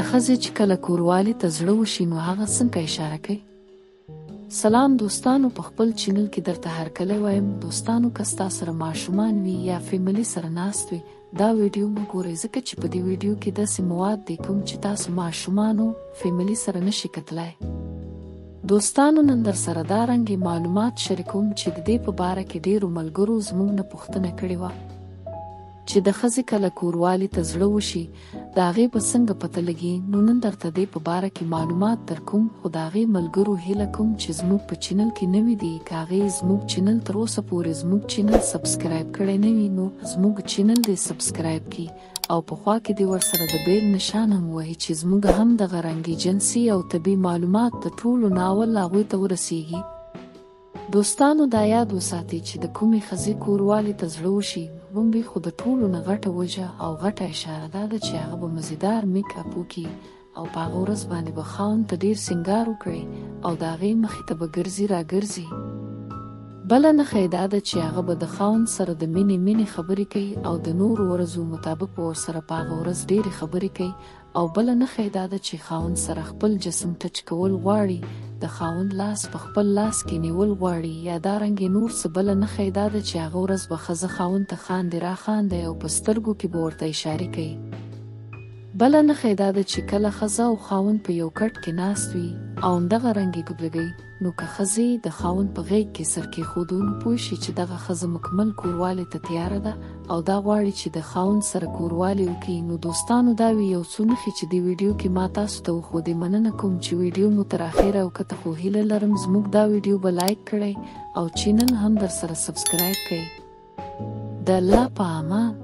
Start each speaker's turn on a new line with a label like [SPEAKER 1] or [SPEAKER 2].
[SPEAKER 1] ښځې چې کله کوروالي ته زړه وشي نو هغه څنګه اشاره کوي؟ سلام دوستانو، په خپل چینل کې درته هرکلی وایم. دوستانو، که ستا سره ماشومان وي یا فیملی سره ناست وي، دا ویډیو مه ګورئ، ځکه چې په دې ویډیو کې داسې مواد دی کوم چې تاسو ماشومانو فیملی سره نشي کتلی. دوستانو، نن در سره دا رنګې معلومات شریکوم چې د دې په باره کې ډیرو ملګرو زموږ نه پوښتنه کړې وه چې د ښځې کله کوروالي ته زړه وشي د هغې به څنګه پته لګي. نو نن درته دې په باره کې معلومات درکوم، خو د هغې ملګرو هیله کوم چې زموږ په چینل کې نوي دي، که هغې زموږ چینل تر اوسه پورې زموږ چینل سبسکرایب کړی نه وي نو زموږ چینل دې سبسکرایب کړي او په خوا کې دې ورسره د بیل نشان هم ووهي چې زموږ هم دغه رنګي جنسي او طبي معلومات د ټولو ناول هغوی ته ورسیږي. دوستانو، دا یاد وساتئ چې د کومې ښځې کوروالي ته زړه وشي، لومړی خو د ټولو نه غټه وجه او غټه اشاره دا ده چې هغه به مزیدار میک اپ وکړي او په هغه ورځ باندې به خاوند ته ډیر سینګار وکړي او د هغې مخې ته به ګرځي راګرځي. بله نښه یې دا ده چې هغه به د خاوند سره د مینې خبرې کوي او د نورو ورځو مطابق به ورسره په هغه ورځ ډیرې خبرې کوي. او بله نښه یې دا ده چې خاوند سره خپل جسم ټچ کول غواړي، د خاوند لاس په خپل لاس کې نیول غواړي، یا دارنګې نور څه. بله نښه یې دا ده چې هغه ورځ به ښځه خاوند ته خاندې راخاندی او په سترګو کې به ورته اشارې کوي. بله نښه یې دا ده چې کله ښځه او خاوند په یو کټ کې ناست وي او همدغه رنګې ګوتلګوي، نو که ښځې د خاوند په غېږ کې سر کېښودو نو پوه شي چې دغه ښځه مکمل کوروالي ته تیاره ده او دا غواړي چې د خاوند سره کوروالي وکړي. نو دوستانو، دا وي یو څو نښې چې دې ویډیو کې ما تاسو ته وښودې. مننه کوم چې ویډیو مو تر اخره وکته، خو هیله لرم زموږ دا ویډیو به لایک کړئ او چینل هم در سره سبسکرایب کړئ. د الله په امان.